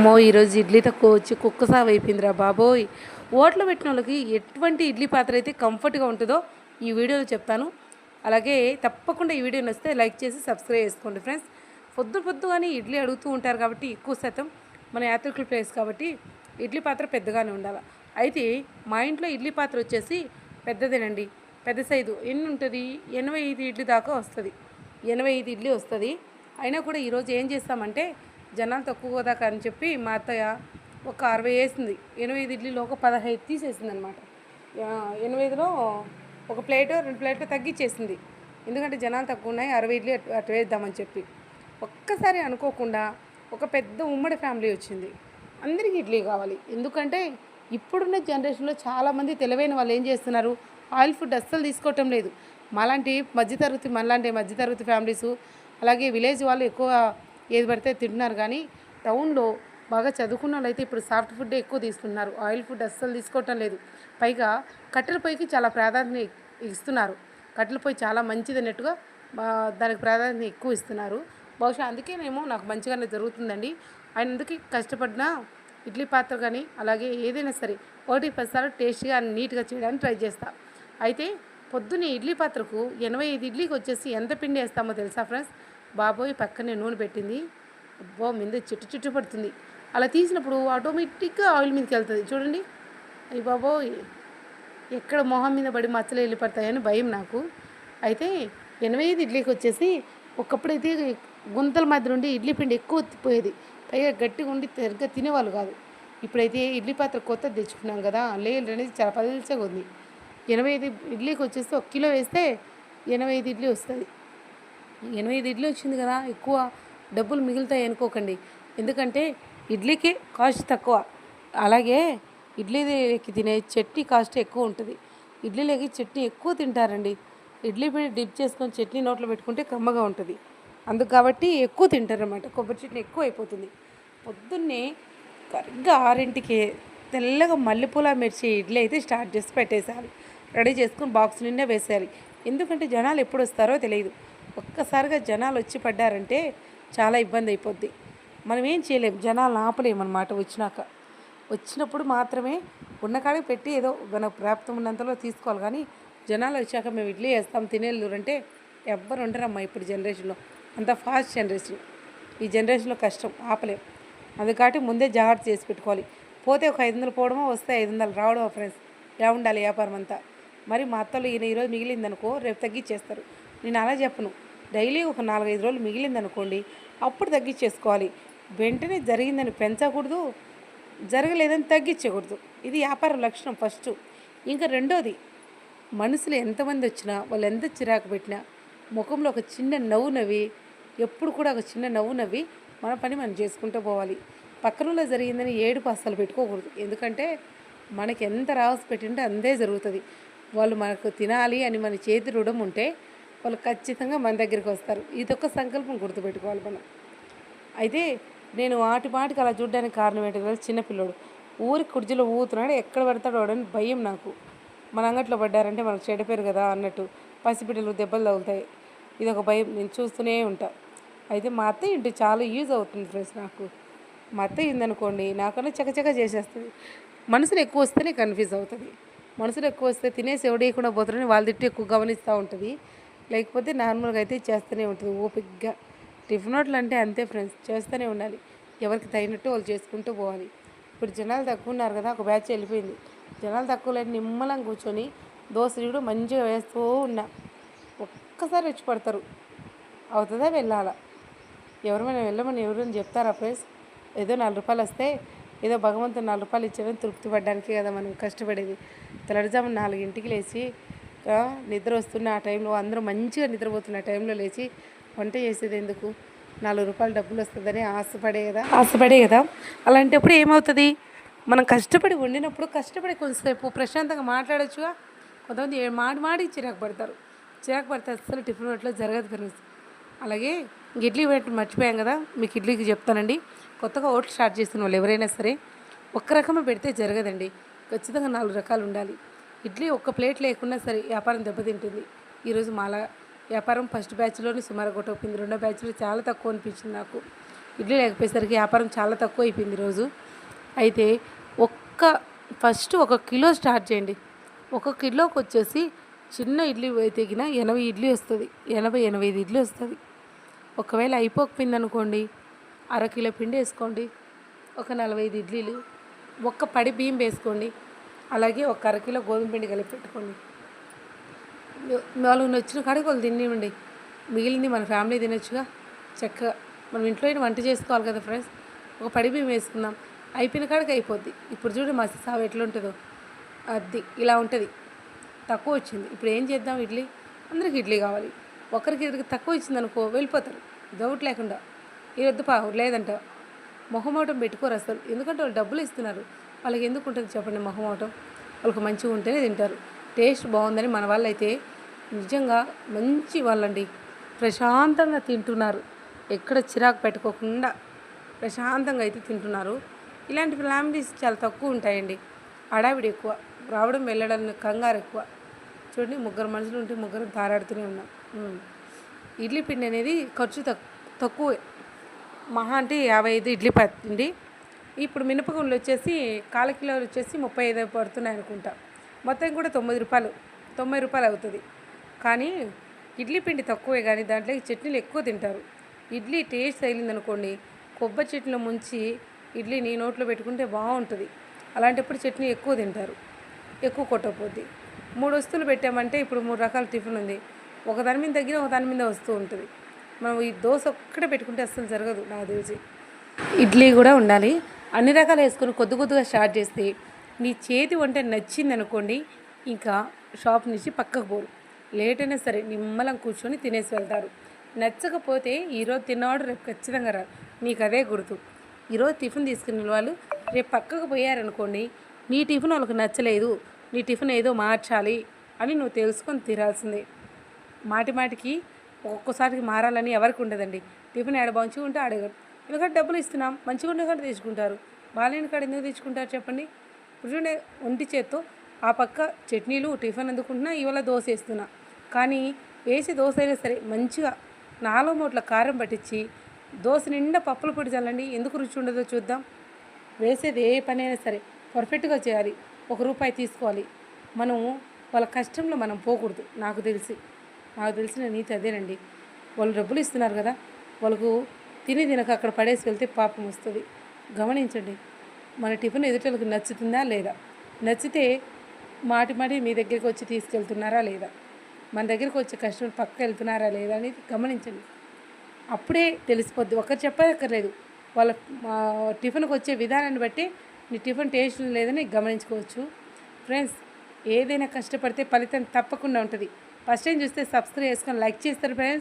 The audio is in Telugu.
అమ్మో! ఈరోజు ఇడ్లీ తక్కువ వచ్చి కుక్క సావయిపోయిందిరా బాబోయ్! హోటల్‌లో పెట్టినోళ్ళకి ఎటువంటి ఇడ్లీ పాత్ర అయితే కంఫర్ట్‌గా ఉంటదో ఈ వీడియోలో చెప్తాను. అలాగే తప్పకుండా ఈ వీడియో నచ్చితే లైక్ చేసి సబ్స్క్రైబ్ చేసుకోండి ఫ్రెండ్స్. పొద్దుగానే ఇడ్లీ అడుగుతూ ఉంటారు కాబట్టి ఎక్కువ శాతం మన యాత్రికుల ప్లేస్ కాబట్టి ఇడ్లీ పాత్ర పెద్దగానే ఉండాల. అయితే మా ఇంట్లో ఇడ్లీ పాత్ర వచ్చేసి పెద్దదేనండి. పెద్ద సైజు ఎన్ని ఉంటది? 85 ఇడ్లీ దాకా వస్తది. 85 ఇడ్లీ వస్తది. అయినా కూడా ఈరోజు ఏం చేస్తామంటే జనాలు తక్కువ కదా అని చెప్పి మా అత్తయ్య ఒక 60 వేసింది. 85 ఇడ్లీలో ఒక 15 తీసేసింది అనమాట. 85లో ఒక ప్లేటు 2 ప్లేట్లు తగ్గించేసింది. ఎందుకంటే జనాలు తక్కువ ఉన్నాయి, 60 ఇడ్లీ అటు వేద్దామని చెప్పి. ఒక్కసారి అనుకోకుండా ఒక పెద్ద ఉమ్మడి ఫ్యామిలీ వచ్చింది. అందరికీ ఇడ్లీ కావాలి. ఎందుకంటే ఇప్పుడున్న జనరేషన్లో చాలామంది తెలివైన వాళ్ళు ఏం చేస్తున్నారు, ఆయిల్ ఫుడ్ అస్సలు తీసుకోవటం లేదు. మనలాంటి మధ్యతరగతి ఫ్యామిలీసు, అలాగే విలేజ్ వాళ్ళు ఎక్కువ ఏది పడితే తింటున్నారు. కానీ టౌన్లో బాగా చదువుకున్న వాళ్ళు అయితే ఇప్పుడు సాఫ్ట్ ఫుడ్ ఎక్కువ తీసుకుంటున్నారు. ఆయిల్ ఫుడ్ అస్సలు తీసుకోవటం లేదు. పైగా కట్టెల పొయ్యికి చాలా ప్రాధాన్యత ఇస్తున్నారు. కట్టెల పొయ్యి చాలా మంచిది అన్నట్టుగా దానికి ప్రాధాన్యత ఎక్కువ ఇస్తున్నారు. బహుశా అందుకేనేమో నాకు మంచిగానే జరుగుతుందండి. ఆయన అందుకే కష్టపడిన ఇడ్లీ పాత్ర కానీ అలాగే ఏదైనా సరే 1-10 సార్లు టేస్ట్గా నీట్గా చేయడానికి ట్రై చేస్తా. అయితే పొద్దున్నే ఇడ్లీ పాత్రకు 85 ఇడ్లీకి వచ్చేసి ఎంత పిండి వేస్తామో తెలుసా ఫ్రెండ్స్? బాబోయ్! పక్కనే నూనె పెట్టింది. అబ్బో! మీద చుట్టు పడుతుంది. అలా తీసినప్పుడు ఆటోమేటిక్గా ఆయిల్ మీదకి వెళ్తుంది చూడండి. అయ్య బాబోయ్! ఎక్కడ మొహం మీద పడి మచ్చలు వెళ్ళిపడతాయని భయం నాకు. అయితే 85 ఇడ్లీకి వచ్చేసి ఒకప్పుడైతే గుంతల మధ్య నుండి ఇడ్లీ పిండి ఎక్కువ పోయేది. పైగా గట్టిగా ఉండి సరిగ్గా తినేవాళ్ళు కాదు. ఇప్పుడైతే ఇడ్లీ పాత్ర కొత్తది తెచ్చుకున్నాం కదా, లేయర్ అనేది చాలా పలుచగా ఉంది. 85 ఇడ్లీకి వచ్చేసి 1 కిలో వేస్తే 85 ఇడ్లీ వస్తుంది. 85 ఇడ్లీ వచ్చింది కదా, ఎక్కువ డబ్బులు మిగులుతాయి అనుకోకండి. ఎందుకంటే ఇడ్లీకి కాస్ట్ తక్కువ, అలాగే ఇడ్లీకి తినే చట్నీ కాస్ట్ ఎక్కువ ఉంటుంది. ఇడ్లీలోకి చట్నీ ఎక్కువ తింటారండి. ఇడ్లీ పిండి డిప్ చేసుకొని చట్నీ నోట్లో పెట్టుకుంటే కమ్మగా ఉంటుంది. అందుకు కాబట్టి ఎక్కువ తింటారన్నమాట. కొబ్బరి చట్నీ ఎక్కువ అయిపోతుంది. పొద్దున్నే కరెక్ట్గా 6కి తెల్లగా మల్లెపూల మిర్చి ఇడ్లీ అయితే స్టార్ట్ చేసి పెట్టేసేయాలి. రెడీ చేసుకుని బాక్స్ నిండా వేసేయాలి. ఎందుకంటే జనాలు ఎప్పుడు వస్తారో తెలియదు. ఒక్కసారిగా జనాలు వచ్చి పడ్డారంటే చాలా ఇబ్బంది అయిపోద్ది. మనం ఏం చేయలేము, జనాలను ఆపలేమన్నమాట. వచ్చినప్పుడు మాత్రమే ఉన్న కాడికి పెట్టి ఏదో మనకు ప్రాప్తం ఉన్నంతలో తీసుకోవాలి. కానీ జనాలు వచ్చాక మేము ఇడ్లీ వేస్తాం తినేళ్ళురంటే ఎవ్వరు ఉండరమ్మా ఇప్పుడు జనరేషన్లో. అంత ఫాస్ట్ జనరేషన్. ఈ జనరేషన్లో కష్టం, ఆపలేం. అందుకాటి ముందే జాగ్రత్త చేసి పెట్టుకోవాలి. పోతే ఒక 500 పోవడమో, వస్తే 500 రావడమో ఫ్రెండ్స్. ఎలా ఉండాలి వ్యాపారం అంతా. మరి మా అత్తలు ఈరోజు మిగిలిందనుకో రేపు తగ్గించేస్తారు. నేను అలా చెప్పను. డైలీ ఒక 4-5 రోజులు మిగిలిందనుకోండి, అప్పుడు తగ్గించేసుకోవాలి. వెంటనే జరిగిందని పెంచకూడదు, జరగలేదని తగ్గించకూడదు. ఇది వ్యాపార లక్షణం ఫస్ట్. ఇంకా రెండోది, మనుషులు ఎంతమంది వచ్చినా వాళ్ళు ఎంత చిరాకు పెట్టినా ముఖంలో ఒక చిన్న నవ్వు నవ్వి, ఎప్పుడు కూడా ఒక చిన్న నవ్వు నవ్వి మన పని మనం చేసుకుంటూ పోవాలి. పక్కనలో జరిగిందని ఏడుపు అస్సలు పెట్టుకోకూడదు. ఎందుకంటే మనకి ఎంత రావాల్సి పెట్టింటే అంతే జరుగుతుంది. వాళ్ళు మనకు తినాలి అని మన చేతి రుణం ఉంటే వాళ్ళు ఖచ్చితంగా మన దగ్గరికి వస్తారు. ఇదొక సంకల్పం గుర్తుపెట్టుకోవాలి మనం. అయితే నేను మాటికి అలా చూడడానికి కారణం ఏంటంటే, చిన్నపిల్లోడు ఊరికి కుర్చీలో ఊగుతున్నాడు, ఎక్కడ పడతాడో అని భయం నాకు. మన అంగట్లో పడ్డారంటే మనకు చెడిపోయారు కదా అన్నట్టు, పసిబిడ్డలు దెబ్బలు తగులుతాయి. ఇది ఒక భయం, నేను చూస్తూనే ఉంటా. అయితే మా అత్తయ్య ఇంటి చాలా యూజ్ అవుతుంది ఫ్రెండ్స్ నాకు. మా అత్తయ్య ఉందనుకోండి, నాకన్నా చకచక చేసేస్తుంది. మనుషులు ఎక్కువ వస్తేనే కన్ఫ్యూజ్ అవుతుంది. మనుషులు ఎక్కువ వస్తే తినేసి ఎవడేయకుండా పోతారని వాళ్ళ తిట్టి ఎక్కువ గమనిస్తూ ఉంటుంది. లేకపోతే నార్మల్గా అయితే చేస్తూనే ఉంటుంది ఓపికగా. టిఫిన్ హోటల్ అంటే అంతే ఫ్రెండ్స్, చేస్తూనే ఉండాలి. ఎవరికి తగినట్టు వాళ్ళు చేసుకుంటూ పోవాలి. ఇప్పుడు జనాలు తక్కువ ఉన్నారు కదా, ఒక బ్యాచ్ వెళ్ళిపోయింది. జనాలు తక్కువ లేని నిమ్మలంగా కూర్చొని దోశలు మంచిగా వేస్తూ ఉన్నా. ఒక్కసారి వచ్చి పడతారు. అవుతుందా వెళ్ళాలా? ఎవరైనా వెళ్ళమని ఎవరైనా చెప్తారా ఫ్రెండ్స్? ఏదో 4 రూపాయలు వస్తే ఏదో భగవంతుడు 4 రూపాయలు ఇచ్చారని తృప్తి పడడానికి కదా మనం కష్టపడేది. తెల్లవారుజామున 4కి లేచి నిద్ర వస్తున్న ఆ టైంలో, అందరూ మంచిగా నిద్రపోతున్న టైంలో లేచి వంట చేసేది ఎందుకు? 4 రూపాయలు డబ్బులు వస్తుందని ఆశపడే కదా. అలాంటప్పుడు ఏమవుతుంది, మనం కష్టపడి వండినప్పుడు కష్టపడి కొంచెంసేపు ప్రశాంతంగా మాట్లాడొచ్చుగా. కొంతమంది మాడి చిరాకు పడతారు అసలు టిఫిన్ హోటల్లో జరగదు ఫ్రెండ్స్. అలాగే ఇడ్లీ వేయటం మర్చిపోయాం కదా, మీకు ఇడ్లీకి చెప్తానండి. కొత్తగా హోటల్ స్టార్ట్ చేస్తున్న వాళ్ళు ఎవరైనా సరే ఒక్క రకమే పెడితే జరగదండి. ఖచ్చితంగా 4 రకాలు ఉండాలి. ఇడ్లీ ఒక్క ప్లేట్ లేకున్నా సరే వ్యాపారం దెబ్బతింటుంది. ఈరోజు మాలా వ్యాపారం ఫస్ట్ బ్యాచ్లోనే సుమారు కొట్టకపోయింది. రెండో బ్యాచ్లో చాలా తక్కువ అనిపించింది నాకు. ఇడ్లీ లేకపోయేసరికి వ్యాపారం చాలా తక్కువ అయిపోయింది ఈరోజు. అయితే ఫస్ట్ 1 కిలో స్టార్ట్ చేయండి. 1 కిలోకి వచ్చేసి చిన్న ఇడ్లీ తెగిన 80 ఇడ్లీ వస్తుంది. 85 ఇడ్లీ వస్తుంది. ఒకవేళ అయిపోకపోయింది అనుకోండి, అరకిలో పిండి వేసుకోండి, ఒక 45 ఇడ్లీలు, ఒక్క పడి బియ్యం వేసుకోండి, అలాగే ఒక అరకిలో గోధుమ పిండి కలిపి పెట్టుకోండి. వాళ్ళు నచ్చిన కాడికి వాళ్ళు తినివ్వండి. మిగిలింది మన ఫ్యామిలీ తినొచ్చుగా. చక్కగా మనం ఇంట్లో వంట చేసుకోవాలి కదా ఫ్రెండ్స్. ఒక పడి బియ్యం వేసుకుందాం, అయిపోయిన కాడికి అయిపోద్ది. ఇప్పుడు చూడు మసి సాగు ఎట్లుంటుందో, అది ఇలా ఉంటుంది. తక్కువ వచ్చింది, ఇప్పుడు ఏం చేద్దాం? ఇడ్లీ, అందరికి ఇడ్లీ కావాలి. ఒకరికి ఇద్దరికి తక్కువ ఇచ్చింది అనుకో వెళ్ళిపోతారు డౌట్ లేకుండా. ఈ వద్దు లేదంట మొహమాటం పెట్టుకోరు అసలు. ఎందుకంటే వాళ్ళు డబ్బులు ఇస్తున్నారు, వాళ్ళకి ఎందుకు ఉంటుంది చెప్పండి మొహమాటం? వాళ్ళకి మంచిగా ఉంటేనే తింటారు. టేస్ట్ బాగుందని మన వాళ్ళు అయితే నిజంగా మంచి వాళ్ళండి, ప్రశాంతంగా తింటున్నారు. ఎక్కడ చిరాకు పెట్టుకోకుండా ప్రశాంతంగా అయితే తింటున్నారు. ఇలాంటి ఫ్యామిలీస్ చాలా తక్కువ ఉంటాయండి. హడావిడి ఎక్కువ, రావడం వెళ్ళడం కంగారు ఎక్కువ. చూడండి, 3 మనుషులు ఉంటే 3 తారాడుతూనే ఉన్నాం. ఇడ్లీ పిండి అనేది ఖర్చు తక్కువే, మహా అంటే 55 ఇడ్లీ పిండి. ఇప్పుడు మినపగుండ్లు వచ్చేసి 1/4 కిలోలు వచ్చేసి 35 పడుతున్నాయి అనుకుంటా. మొత్తం కూడా 90 రూపాయలు అవుతుంది. కానీ ఇడ్లీ పిండి తక్కువే, కానీ దాంట్లోకి చట్నీలు ఎక్కువ తింటారు. ఇడ్లీ టేస్ట్ తగిలిందనుకోండి, కొబ్బరి చట్నీలో ముంచి ఇడ్లీని నోట్లో పెట్టుకుంటే బాగుంటుంది. అలాంటప్పుడు చట్నీ ఎక్కువ తింటారు, ఎక్కువ కొట్టకపోద్ది. 3 వస్తువులు పెట్టామంటే ఇప్పుడు 3 రకాల టిఫిన్ ఉంది. ఒకదాని మీద తగ్గిన ఒకదాని మీద వస్తూ ఉంటుంది. మనం ఈ దోశ ఒక్కటే పెట్టుకుంటే అస్సలు జరగదు నాకు తెలిసి. ఇడ్లీ కూడా ఉండాలి. అన్ని రకాలు వేసుకొని కొద్దిగా స్టార్ట్ చేస్తే నీ చేతి వంట నచ్చింది అనుకోండి, ఇంకా షాప్ నుంచి పక్కకు పోరు. లేట్ అయినా సరే నిమ్మలం కూర్చొని తినేసి వెళ్తారు. నచ్చకపోతే ఈరోజు తిన్నవాడు రేపు ఖచ్చితంగా రారు. నీకు అదే గుర్తు. ఈరోజు టిఫిన్ తీసుకునే వాళ్ళు రేపు పక్కకు పోయారనుకోండి, నీ టిఫిన్ వాళ్ళకి నచ్చలేదు, నీ టిఫిన్ ఏదో మార్చాలి అని నువ్వు తెలుసుకొని తీరాల్సిందే. మాటికి ఒక్కొక్కసారికి మారాలని ఎవరికి ఉండదండి. టిఫిన్ ఏడ మంచిగా ఉంటే అడగరు, ఎందుకంటే డబ్బులు ఇస్తున్నాం. మంచిగా ఉండే కాడ తెచ్చుకుంటారు, బాగాలేని కాడ ఎందుకు తెచ్చుకుంటారు చెప్పండి? ఇప్పుడు చూడండి, ఒంటి చేత్తో ఆ పక్క చట్నీలు టిఫిన్ అందుకుంటున్నా, ఇవాళ దోశ వేస్తున్నా. కానీ వేసి దోశ అయినా సరే మంచిగా 4 మూట్ల కారం పట్టించి దోశ నిండా పప్పుల పొడి చల్లండి, ఎందుకు రుచి ఉండదో చూద్దాం. వేసేది ఏ పని అయినా సరే పర్ఫెక్ట్గా చేయాలి. ₹1 తీసుకోవాలి. మనం వాళ్ళ కష్టంలో మనం పోకూడదు. నాకు తెలిసిన నీతి అదేనండి. వాళ్ళు డబ్బులు ఇస్తున్నారు కదా, వాళ్ళకు తినక అక్కడ పడేసి వెళ్తే పాపం వస్తుంది. గమనించండి, మన టిఫిన్ ఎదుటలకు నచ్చుతుందా లేదా? నచ్చితే మాటి మీ దగ్గరికి వచ్చి తీసుకెళ్తున్నారా లేదా? మన దగ్గరికి వచ్చే కస్టమర్ పక్క వెళ్తున్నారా లేదా అనేది గమనించండి. అప్పుడే తెలిసిపోద్ది. ఒకరు చెప్పక్కర్లేదు, వాళ్ళ టిఫిన్కి వచ్చే విధానాన్ని బట్టి నీ టిఫిన్ టేస్ట్ లేదని గమనించుకోవచ్చు. ఫ్రెండ్స్, ఏదైనా కష్టపడితే ఫలితం తప్పకుండా ఉంటుంది. ఫస్ట్ టైం చూస్తే సబ్స్క్రైబ్ చేసుకొని లైక్ చేస్తారు ఫ్రెండ్స్.